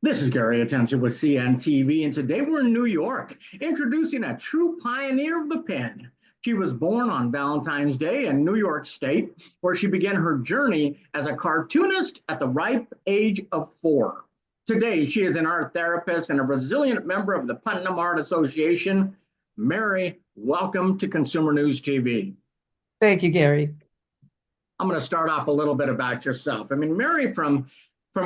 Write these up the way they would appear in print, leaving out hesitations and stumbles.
This is Gary Attention with CNTV, and today we're in New York, introducing a true pioneer of the pen. She was born on Valentine's Day in New York State, where she began her journey as a cartoonist at the ripe age of 4. Today, she is an art therapist and a resilient member of the Putnam Art Association. Mary, welcome to Consumer News TV. Thank you, Gary. I'm going to start off a little bit about yourself. Mary, from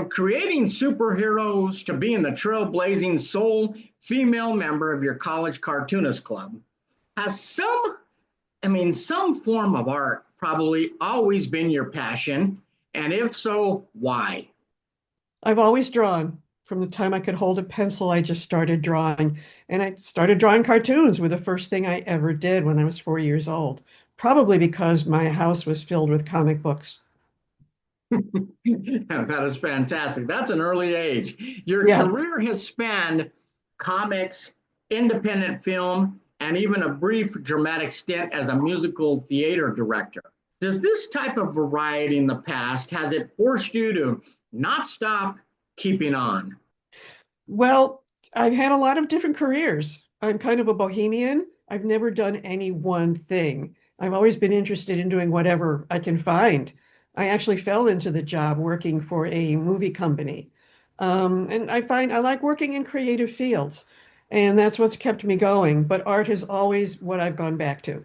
creating superheroes to being the trailblazing sole female member of your college cartoonist club, has some form of art probably always been your passion? And if so, why? I've always drawn. From the time I could hold a pencil, I just started drawing. And I started drawing cartoons were the first thing I ever did when I was 4 years old, probably because my house was filled with comic books. That is fantastic. That's an early age. Your Yeah. career has spanned comics, independent film, and even a brief dramatic stint as a musical theater director. Does this type of variety in the past, has it forced you to not stop keeping on? Well, I've had a lot of different careers. I'm kind of a bohemian. I've never done any one thing. I've always been interested in doing whatever I can find. I actually fell into the job working for a movie company. And I find I like working in creative fields, and that's what's kept me going. But art is always what I've gone back to.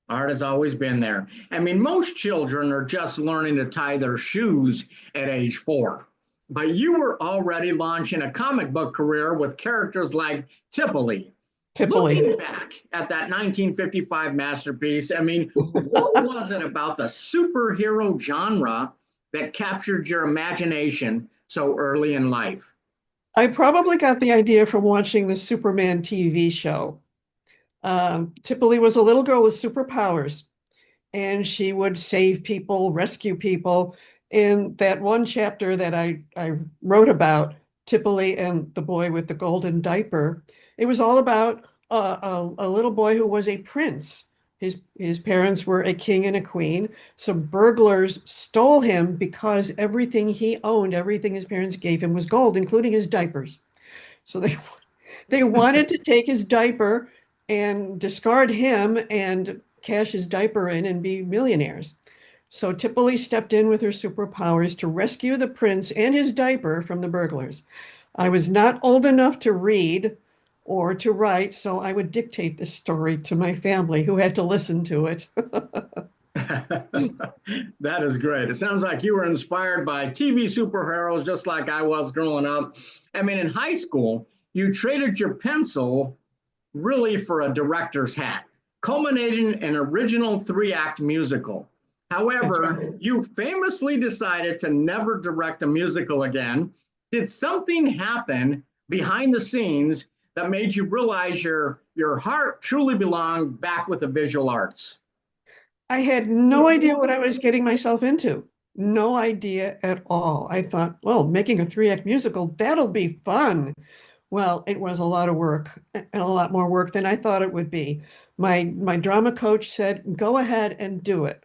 Art has always been there. Most children are just learning to tie their shoes at age 4. But you were already launching a comic book career with characters like Tipoli. Kipling. Looking back at that 1955 masterpiece, what was it about the superhero genre that captured your imagination so early in life? I probably got the idea from watching the Superman TV show. Tipoli was a little girl with superpowers, and she would save people, rescue people. In that one chapter that I wrote about, Tipoli and the boy with the golden diaper, it was all about a little boy who was a prince. His parents were a king and a queen. Some burglars stole him because everything he owned, everything his parents gave him was gold, including his diapers. So they wanted to take his diaper and discard him and cash his diaper in and be millionaires. So Tipoli stepped in with her superpowers to rescue the prince and his diaper from the burglars. I was not old enough to read or to write, so I would dictate the story to my family who had to listen to it. That is great. It sounds like you were inspired by TV superheroes just like I was growing up. In high school, you traded your pencil really for a director's hat, culminating in an original 3-act musical. That's However, right. you famously decided to never direct a musical again. Did something happen behind the scenes that made you realize your heart truly belonged back with the visual arts? I had no idea what I was getting myself into. No idea at all. I thought, well, making a 3-act musical, that'll be fun. Well, it was a lot of work and a lot more work than I thought it would be. My drama coach said, go ahead and do it.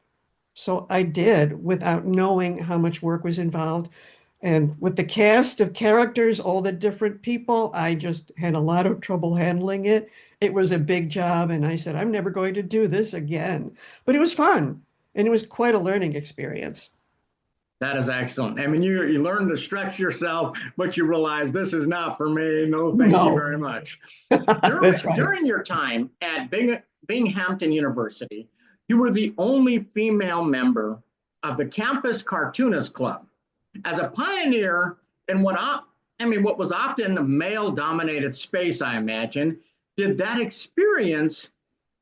So I did without knowing how much work was involved. And with the cast of characters, all the different people, I just had a lot of trouble handling it. It was a big job, and I said, I'm never going to do this again. But it was fun, and it was quite a learning experience. That is excellent. You learn to stretch yourself, but you realize this is not for me. No, thank you No, very much. that's right. During your time at Binghamton University, you were the only female member of the campus cartoonist club. As a pioneer in what was often a male-dominated space, I imagine, did that experience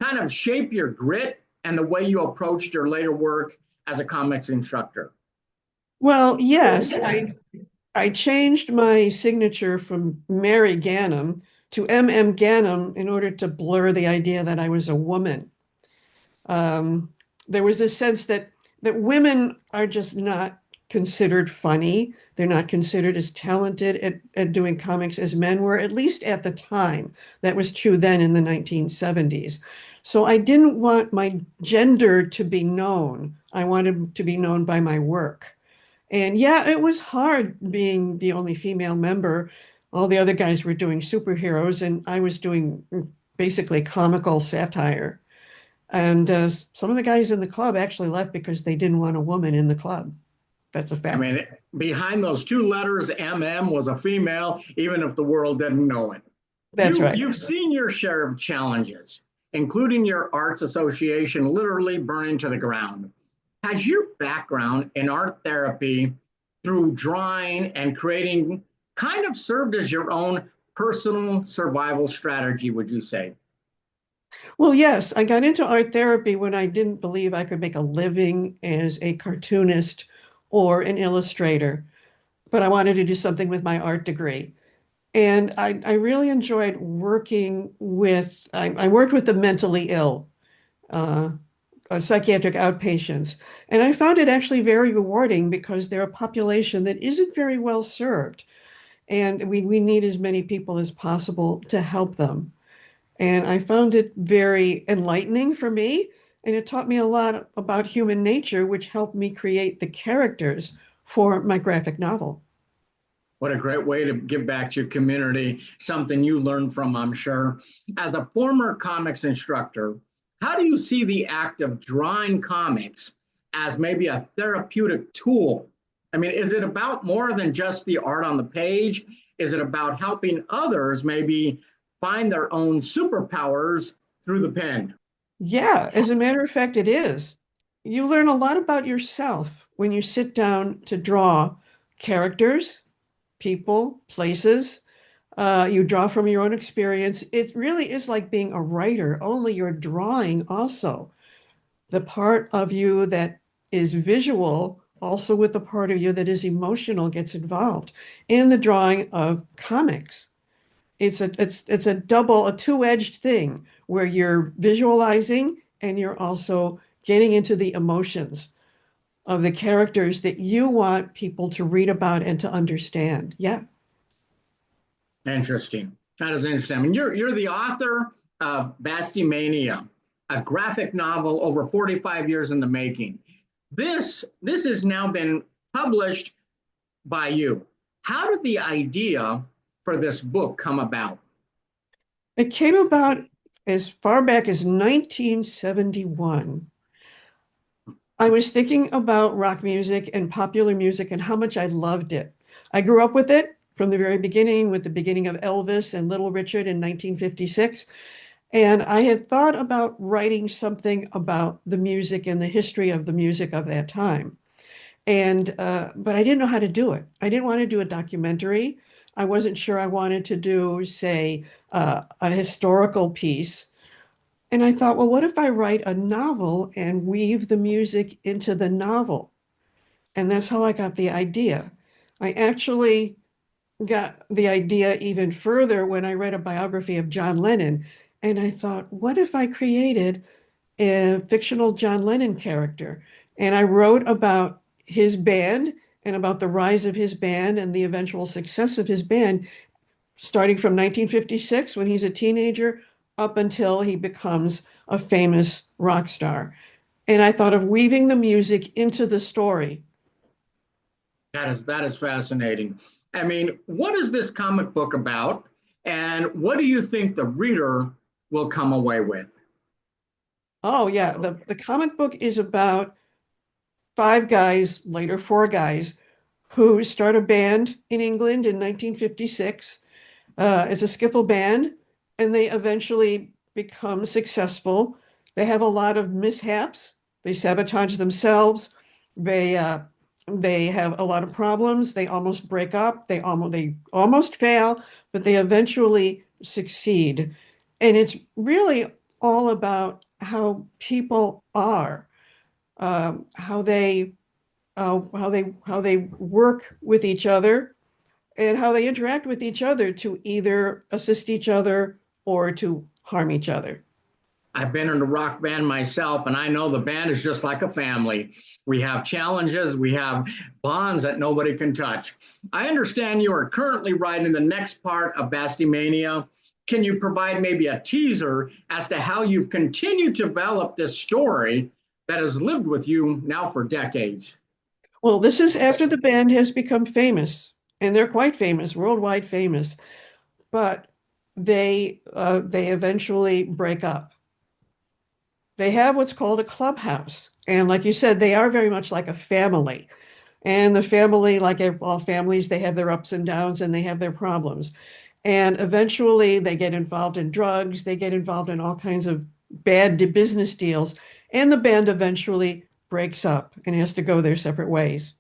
kind of shape your grit and the way you approached your later work as a comics instructor? Well, yes, I changed my signature from Mary Ganim to M.M. Ganim in order to blur the idea that I was a woman. Um, there was this sense that women are just not considered funny. They're not considered as talented at doing comics as men were, at least at the time. That was true then in the 1970s. So I didn't want my gender to be known. I wanted to be known by my work. And yeah, it was hard being the only female member. All the other guys were doing superheroes, and I was doing basically comical satire. And some of the guys in the club actually left because they didn't want a woman in the club. That's a I fact. mean, behind those two letters, MM was a female, even if the world didn't know it. That's right. You've seen your share of challenges, including your arts association literally burning to the ground. Has your background in art therapy through drawing and creating kind of served as your own personal survival strategy, would you say? Well, yes, I got into art therapy when I didn't believe I could make a living as a cartoonist or an illustrator, but I wanted to do something with my art degree. And I really enjoyed working with, I worked with the mentally ill, uh, psychiatric outpatients. And I found it actually very rewarding because they're a population that isn't very well served. And we need as many people as possible to help them. And I found it very enlightening for me. And it taught me a lot about human nature, which helped me create the characters for my graphic novel. What a great way to give back to your community, something you learned from, I'm sure. As a former comics instructor, how do you see the act of drawing comics as maybe a therapeutic tool? I mean, is it about more than just the art on the page? Is it about helping others maybe find their own superpowers through the pen? Yeah, as a matter of fact, it is. You learn a lot about yourself when you sit down to draw characters, people, places. You draw from your own experience. It really is like being a writer, only you're drawing also. The part of you that is visual, also with the part of you that is emotional, gets involved in the drawing of comics. It's a double, a two-edged thing where you're visualizing and you're also getting into the emotions of the characters that you want people to read about and to understand. Yeah. Interesting. That is interesting. I mean, you're the author of Bastymania, a graphic novel over 45 years in the making. This has now been published by you. How did the idea for this book come about? It came about as far back as 1971. I was thinking about rock music and popular music and how much I loved it. I grew up with it from the very beginning, with the beginning of Elvis and Little Richard in 1956. And I had thought about writing something about the music and the history of the music of that time. But I didn't know how to do it. I didn't want to do a documentary. I wasn't sure I wanted to do, say, a historical piece. And I thought, well, what if I write a novel and weave the music into the novel? And that's how I got the idea. I actually got the idea even further when I read a biography of John Lennon. And I thought, what if I created a fictional John Lennon character? And I wrote about his band and about the rise of his band and the eventual success of his band, starting from 1956 when he's a teenager up until he becomes a famous rock star. And I thought of weaving the music into the story. That is fascinating. I mean, what is this comic book about, and what do you think the reader will come away with? Oh, yeah. The comic book is about five guys, later four guys, who start a band in England in 1956. It's a skiffle band, and they eventually become successful. They have a lot of mishaps. They sabotage themselves. They uh, they have a lot of problems. They almost break up. They almost fail, but they eventually succeed. And it's really all about how people are, how they work with each other and how they interact with each other to either assist each other or to harm each other. I've been in a rock band myself, and I know the band is just like a family. We have challenges, we have bonds that nobody can touch. I understand you are currently writing the next part of Bastymania. Can you provide maybe a teaser as to how you've continued to develop this story that has lived with you now for decades? Well, this is after the band has become famous, and they're quite famous, worldwide famous, but they eventually break up. They have what's called a clubhouse, and like you said, they are very much like a family. And the family, like all families, they have their ups and downs and they have their problems. And eventually they get involved in drugs, they get involved in all kinds of bad business deals, and the band eventually breaks up and has to go their separate ways.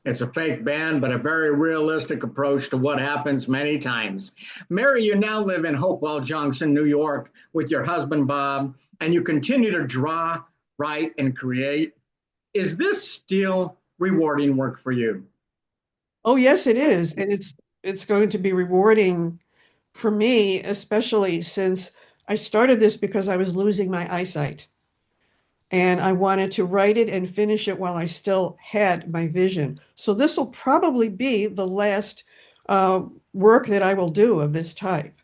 It's a fake band, but a very realistic approach to what happens many times. Mary, you now live in Hopewell Junction, New York, with your husband, Bob, and you continue to draw, write, and create. Is this still rewarding work for you? Oh, yes, it is. And it's going to be rewarding for me, especially since I started this because I was losing my eyesight. And I wanted to write it and finish it while I still had my vision. So this will probably be the last uh, work that I will do of this type.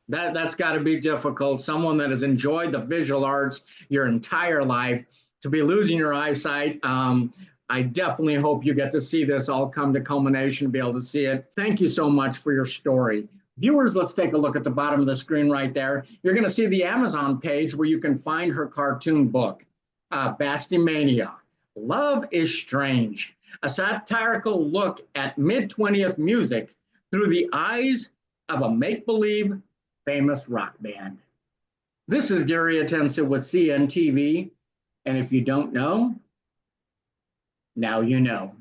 That's got to be difficult. Someone that has enjoyed the visual arts your entire life to be losing your eyesight. I definitely hope you get to see this all come to culmination, to be able to see it. Thank you so much for your story. Viewers, let's take a look at the bottom of the screen right there. You're going to see the Amazon page where you can find her cartoon book, Bastymania. Love is Strange, a satirical look at mid-20th music through the eyes of a make-believe famous rock band. This is Gary Atensa with CNTV, and if you don't know, now you know.